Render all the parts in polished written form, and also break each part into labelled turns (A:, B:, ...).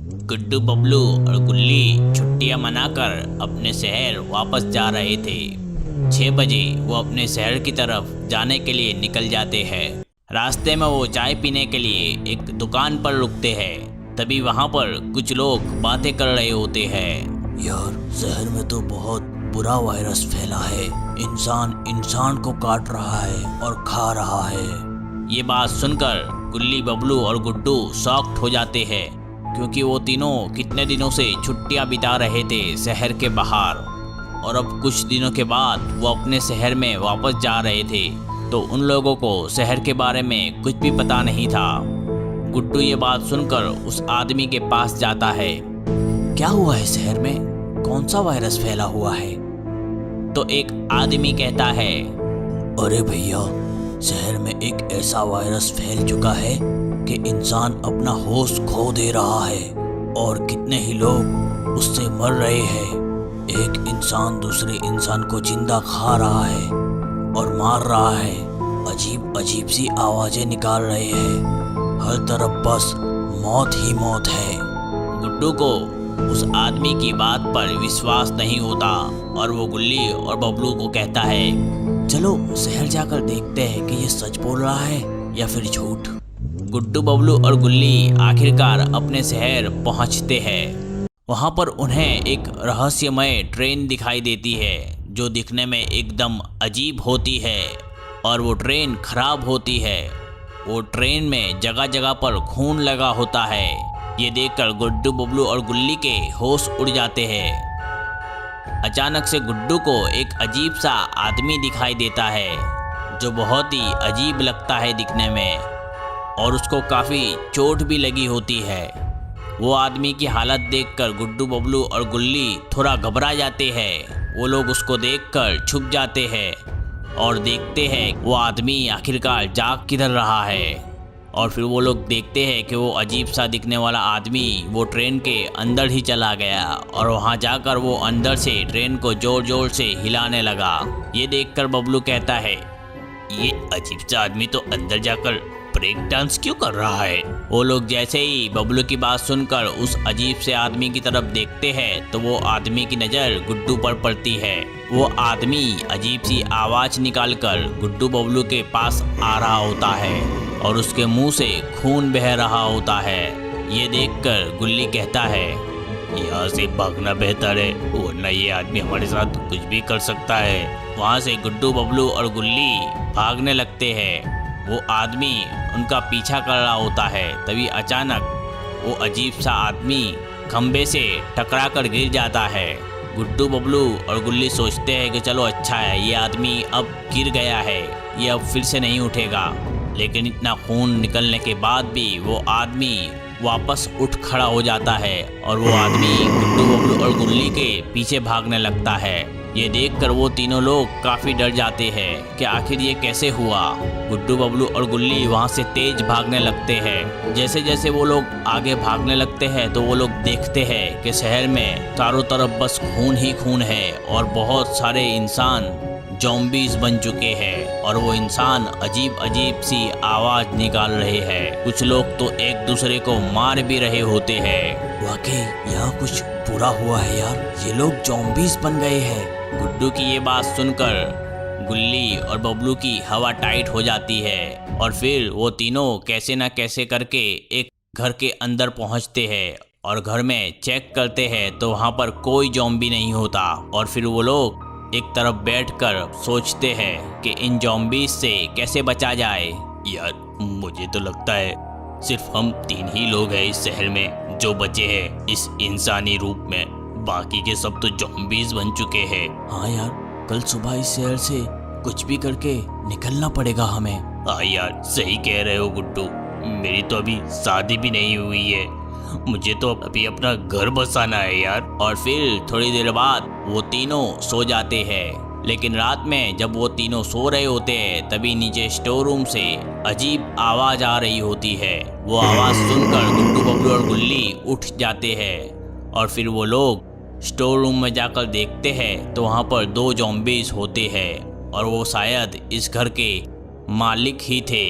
A: गुड्डू बबलू और गुल्ली छुट्टियां मनाकर अपने शहर वापस जा रहे थे। 6 बजे वो अपने शहर की तरफ जाने के लिए निकल जाते हैं। रास्ते में वो चाय पीने के लिए एक दुकान पर रुकते हैं। तभी वहाँ पर कुछ लोग बातें कर रहे होते हैं।
B: यार, शहर में तो बहुत बुरा वायरस फैला है। इंसान इंसान को काट रहा है और खा रहा है।
A: ये बात सुनकर गुल्ली, बबलू और गुड्डू शॉक्ड हो जाते हैं, क्योंकि वो तीनों कितने दिनों से छुट्टियां बिता रहे थे शहर के बाहर, और अब कुछ दिनों के बाद वो अपने शहर में वापस जा रहे थे। तो उन लोगों को शहर के बारे में कुछ भी पता नहीं था। गुड्डू ये बात सुनकर उस आदमी के पास जाता है।
B: क्या हुआ है शहर में? कौन सा वायरस फैला हुआ है?
A: तो एक आदमी कहता है,
B: अरे भैया, शहर में एक ऐसा वायरस फैल चुका है कि इंसान अपना होश खो दे रहा है और कितने ही लोग उससे मर रहे हैं। एक इंसान दूसरे इंसान को जिंदा खा रहा है और मार रहा है। अजीब अजीब सी आवाजें निकाल रहे हैं। हर तरफ बस मौत ही मौत है।
A: गुड्डू को उस आदमी की बात पर विश्वास नहीं होता और वो गुल्ली और बबलू को कहता है,
B: चलो शहर जाकर देखते हैं कि ये सच बोल रहा है या फिर झूठ।
A: गुड्डू, बबलू और गुल्ली आखिरकार अपने शहर पहुंचते हैं। वहां पर उन्हें एक रहस्यमय ट्रेन दिखाई देती है, जो दिखने में एकदम अजीब होती है और वो ट्रेन खराब होती है। वो ट्रेन में जगह जगह पर खून लगा होता है। ये देखकर गुड्डू, बबलू और गुल्ली के होश उड़ जाते हैं। अचानक से गुड्डू को एक अजीब सा आदमी दिखाई देता है, जो बहुत ही अजीब लगता है दिखने में, और उसको काफ़ी चोट भी लगी होती है। वो आदमी की हालत देखकर गुड्डू, बबलू और गुल्ली थोड़ा घबरा जाते हैं। वो लोग उसको देखकर छुप जाते हैं और देखते हैं वो आदमी आखिरकार जाग किधर रहा है। और फिर वो लोग देखते हैं कि वो अजीब सा दिखने वाला आदमी वो ट्रेन के अंदर ही चला गया और वहाँ जाकर वो अंदर से ट्रेन को जोर जोर से हिलाने लगा। ये देखकर बबलू कहता है, ये अजीब सा आदमी तो अंदर जाकर ब्रेक डांस क्यों कर रहा है। वो लोग जैसे ही बबलू की बात सुनकर उस अजीब से आदमी की तरफ देखते हैं तो वो आदमी की नज़र गुड्डू पर पड़ती है। वो आदमी अजीब सी आवाज़ निकालकर गुड्डू, बबलू के पास आ रहा होता है और उसके मुंह से खून बह रहा होता है। ये देखकर गुल्ली कहता है, यहाँ से भागना बेहतर है, वरना ये आदमी हमारे साथ कुछ भी कर सकता है। वहाँ से गुड्डू, बबलू और गुल्ली भागने लगते हैं। वो आदमी उनका पीछा कर रहा होता है। तभी अचानक वो अजीब सा आदमी खंबे से टकरा कर गिर जाता है। गुड्डू, बबलू और गुल्ली सोचते हैं कि चलो अच्छा है, ये आदमी अब गिर गया है, ये अब फिर से नहीं उठेगा। लेकिन इतना खून निकलने के बाद भी वो आदमी वापस उठ खड़ा हो जाता है और वो आदमी गुड्डू, बबलू और गुल्ली के पीछे भागने लगता है। ये देखकर वो तीनों लोग काफ़ी डर जाते हैं कि आखिर ये कैसे हुआ। गुड्डू, बबलू और गुल्ली वहाँ से तेज भागने लगते हैं। जैसे जैसे वो लोग आगे भागने लगते हैं तो वो लोग देखते हैं कि शहर में चारों तरफ बस खून ही खून है और बहुत सारे इंसान ज़ॉम्बीज़ बन चुके हैं और वो इंसान अजीब अजीब सी आवाज़ निकाल रहे हैं। कुछ लोग तो एक दूसरे को मार भी रहे होते हैं।
B: वाकई यहाँ कुछ बुरा हुआ है यार, ये लोग ज़ॉम्बीज़ बन गए हैं।
A: गुड्डू की ये बात सुनकर गुल्ली और बबलू की हवा टाइट हो जाती है और फिर वो तीनों कैसे ना कैसे करके एक घर के अंदर पहुंचते हैं और घर में चेक करते हैं तो वहाँ पर कोई ज़ॉम्बी नहीं होता। और फिर वो लोग एक तरफ बैठकर सोचते हैं कि इन ज़ॉम्बीज़ से कैसे बचा जाए। यार, मुझे तो लगता है सिर्फ हम 3 ही लोग हैं इस शहर में जो बचे हैं इस इंसानी रूप में, बाकी के सब तो ज़ॉम्बीज़ बन चुके हैं।
B: हाँ यार, कल सुबह इस शहर से कुछ भी करके निकलना पड़ेगा हमें।
A: हाँ यार, सही कह रहे हो गुड्डू, मेरी तो अभी शादी भी नहीं हुई है, मुझे तो अभी अपना घर बसाना है यार। और फिर थोड़ी देर बाद वो तीनों सो जाते हैं। लेकिन रात में जब वो तीनों सो रहे होते हैं तभी नीचे स्टोर रूम से अजीब आवाज़ आ रही होती है। वो आवाज़ सुनकर गुड्डू, बबलू और गुल्ली उठ जाते हैं और फिर वो लोग स्टोर रूम में जाकर देखते हैं तो वहाँ पर 2 ज़ॉम्बीज़ होते हैं और वो शायद इस घर के मालिक ही थे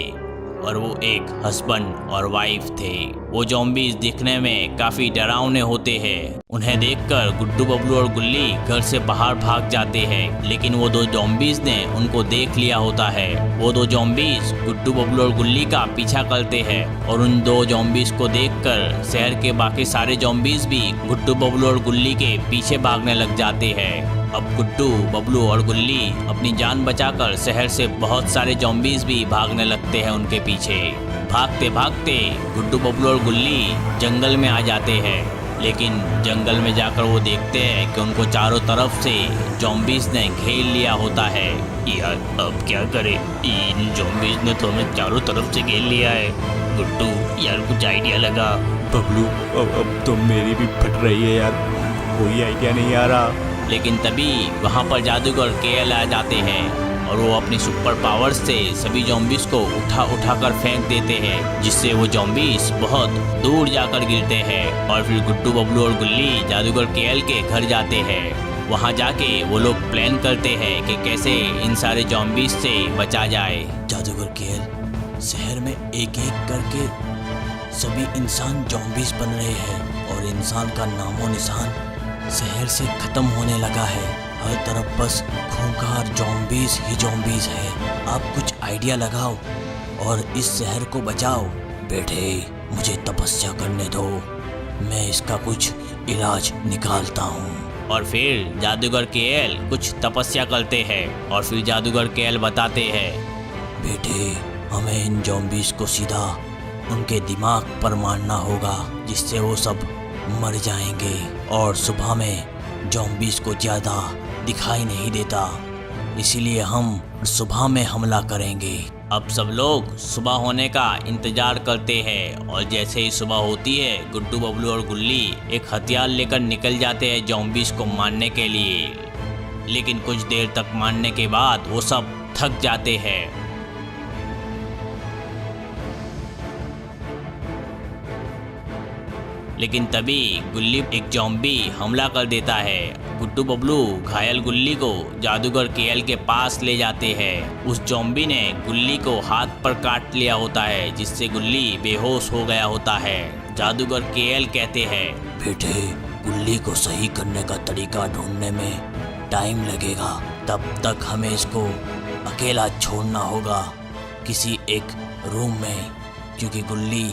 A: और वो एक हस्बैंड और वाइफ थे। वो ज़ॉम्बीज दिखने में काफी डरावने होते हैं। उन्हें देखकर गुड्डू बबलू और गुल्ली घर से बाहर भाग जाते हैं, लेकिन वो दो ज़ॉम्बीज ने उनको देख लिया होता है। वो दो ज़ॉम्बीज गुड्डू बबलू और गुल्ली का पीछा करते हैं और उन दो ज़ॉम्बीज को देखकर शहर के बाकी सारे ज़ॉम्बीज भी गुड्डू बबलू और गुल्ली के पीछे भागने लग जाते हैं। अब गुड्डू बबलू और गुल्ली अपनी जान बचाकर शहर से बहुत सारे ज़ॉम्बीज भी भागने लगते हैं उनके पीछे। भागते भागते गुड्डू बबलू और गुल्ली जंगल में आ जाते हैं, लेकिन जंगल में जाकर वो देखते हैं कि उनको चारों तरफ से ज़ॉम्बीज ने घेर लिया होता है। यार अब क्या करें, इन ज़ॉम्बीज ने तो हमें चारों तरफ से घेर लिया है। गुड्डू यार कुछ आइडिया लगा।
C: बबलू अब तो मेरी भी फट रही है यार, कोई आइडिया नहीं आ रहा।
A: लेकिन तभी वहाँ पर जादूगर केएल आ जाते हैं और वो अपनी सुपर पावर से सभी ज़ॉम्बीज को उठा कर फेंक देते हैं, जिससे वो ज़ॉम्बीज बहुत दूर जाकर गिरते हैं। और फिर गुड्डू बबलू और गुल्ली जादूगर केएल के घर जाते हैं। वहाँ जाके वो लोग प्लान करते हैं कि कैसे इन सारे ज़ॉम्बीज से बचा जाए।
B: जादूगर केएल, शहर में एक एक करके सभी इंसान ज़ॉम्बीज बन रहे हैं और इंसान का नामो निशान शहर से खत्म होने लगा है। हर तरफ बस खूंखार ज़ॉम्बीज ही ज़ॉम्बीज है। आप कुछ आइडिया लगाओ और इस शहर को बचाओ। बेटे मुझे तपस्या करने दो, मैं इसका कुछ इलाज निकालता हूँ।
A: और फिर जादूगर केएल कुछ तपस्या करते हैं और फिर जादूगर केएल बताते हैं,
B: बेटे हमें इन ज़ॉम्बीज को सीधा उनके दिमाग पर मारना होगा, जिससे वो सब मर जाएंगे और सुबह में ज़ॉम्बीज को ज़्यादा दिखाई नहीं देता, इसीलिए हम सुबह में हमला करेंगे।
A: अब सब लोग सुबह होने का इंतजार करते हैं और जैसे ही सुबह होती है गुड्डू बबलू और गुल्ली एक हथियार लेकर निकल जाते हैं ज़ॉम्बीज को मारने के लिए। लेकिन कुछ देर तक मारने के बाद वो सब थक जाते हैं। लेकिन तभी गुल्ली एक ज़ॉम्बी हमला कर देता है। गुड्डू बबलू घायल गुल्ली को जादूगर केएल के पास ले जाते हैं। उस ज़ॉम्बी ने गुल्ली को हाथ पर काट लिया होता है, जिससे गुल्ली बेहोश हो गया होता है। जादूगर केएल कहते हैं,
B: बेटे गुल्ली को सही करने का तरीका ढूंढने में टाइम लगेगा, तब तक हमें इसको अकेला छोड़ना होगा किसी एक रूम में, क्योंकि गुल्ली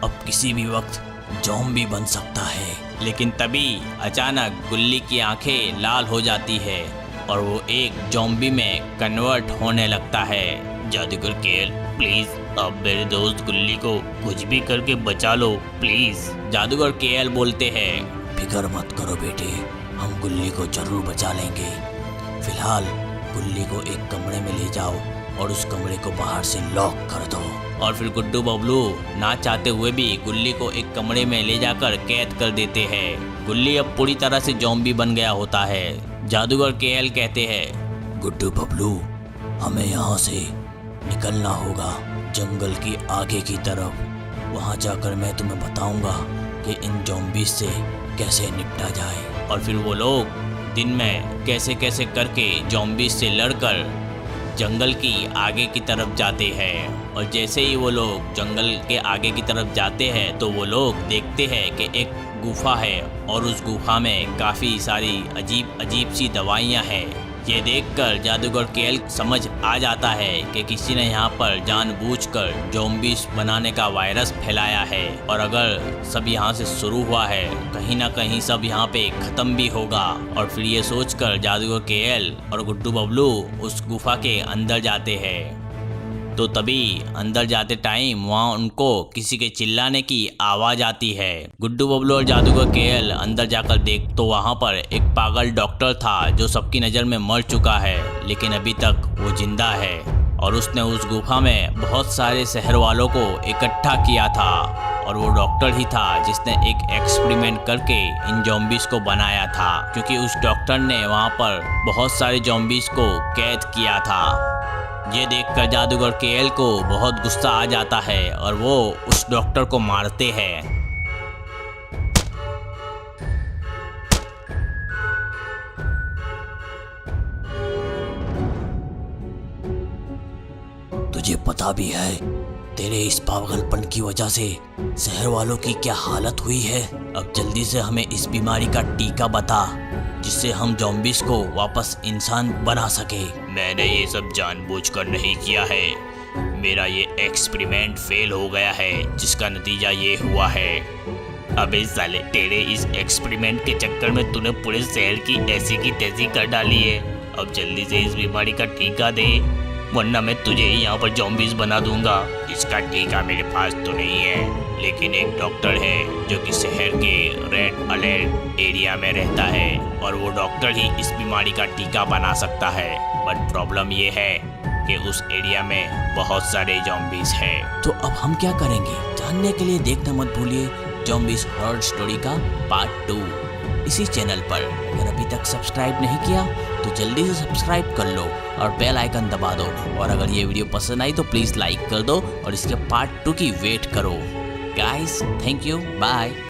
B: अब किसी भी वक्त ज़ॉम्बी बन सकता है।
A: लेकिन तभी अचानक गुल्ली की आंखें लाल हो जाती है और वो एक ज़ॉम्बी में कन्वर्ट होने लगता है। जादूगर केएल प्लीज अब मेरे दोस्त गुल्ली को कुछ भी करके बचा लो प्लीज। जादूगर केएल बोलते हैं,
B: फिक्र मत करो बेटे, हम गुल्ली को जरूर बचा लेंगे। फिलहाल गुल्ली को एक कमरे में ले जाओ और उस कमरे को बाहर से लॉक कर दो।
A: और फिर गुड्डू बबलू ना चाहते हुए भी गुल्ली को एक कमरे में ले जाकर कैद कर देते हैं। गुल्ली अब पूरी तरह से ज़ॉम्बी बन गया होता है। जादूगर केएल कहते हैं,
B: गुड्डू बबलू हमें यहाँ से निकलना होगा जंगल की आगे की तरफ। वहाँ जाकर मैं तुम्हें बताऊंगा कि इन ज़ॉम्बीज से कैसे निपटा जाए।
A: और फिर वो लोग दिन में कैसे कैसे करके ज़ॉम्बीज से लड़कर जंगल की आगे की तरफ जाते हैं। और जैसे ही वो लोग जंगल के आगे की तरफ जाते हैं तो वो लोग देखते हैं कि एक गुफा है और उस गुफा में काफ़ी सारी अजीब सी दवाइयाँ हैं। ये देखकर जादूगर केएल समझ आ जाता है कि किसी ने यहाँ पर जानबूझकर ज़ॉम्बीज बनाने का वायरस फैलाया है और अगर सब यहाँ से शुरू हुआ है कहीं ना कहीं सब यहाँ पे ख़त्म भी होगा। और फिर ये सोचकर जादूगर केएल और गुड्डू बबलू उस गुफा के अंदर जाते हैं। तो तभी अंदर जाते टाइम वहाँ उनको किसी के चिल्लाने की आवाज़ आती है। गुड्डू बबलू और जादूगर केएल अंदर जाकर देख तो वहाँ पर एक पागल डॉक्टर था जो सबकी नज़र में मर चुका है, लेकिन अभी तक वो जिंदा है। और उसने उस गुफा में बहुत सारे शहर वालों को इकट्ठा किया था और वो डॉक्टर ही था जिसने एक एक्सपेरिमेंट करके इन ज़ॉम्बीज को बनाया था, क्योंकि उस डॉक्टर ने वहाँ पर बहुत सारे ज़ॉम्बीज को कैद किया था। ये देखकर जादूगर केएल को बहुत गुस्सा आ जाता है और वो उस डॉक्टर को मारते हैं।
B: तुझे पता भी है तेरे इस पागलपन की वजह से शहर वालों की क्या हालत हुई है। अब जल्दी से हमें इस बीमारी का टीका बता, जिससे हम ज़ॉम्बीज को वापस इंसान बना सके।
A: मैंने ये सब जानबूझकर नहीं किया है। मेरा ये एक्सपेरिमेंट फेल हो गया है, जिसका नतीजा ये हुआ है। अबे साले, तेरे इस एक्सपेरिमेंट के चक्कर में तूने पूरे शहर की ऐसी की तैसी कर डाली है। अब जल्दी से इस बीमारी का टीका दे, वरना मैं तुझे ही यहाँ पर ज़ॉम्बीज बना दूंगा। इसका टीका मेरे पास तो नहीं है, लेकिन एक डॉक्टर है जो कि शहर के रेड अलर्ट एरिया में रहता है, और वो डॉक्टर ही इस बीमारी का टीका बना सकता है। बट प्रॉब्लम ये है कि उस एरिया में बहुत सारे ज़ॉम्बीज हैं।
B: तो अब हम क्या करेंगे, जानने के लिए देखना मत भूलिए ज़ॉम्बीज हॉरर स्टोरी का पार्ट 2 इसी चैनल पर। अगर अभी तक सब्सक्राइब नहीं किया तो जल्दी से सब्सक्राइब कर लो और बेल आइकन दबा दो। और अगर ये वीडियो पसंद आई तो प्लीज़ लाइक कर दो और इसके पार्ट 2 की वेट करो। Guys, thank you, bye.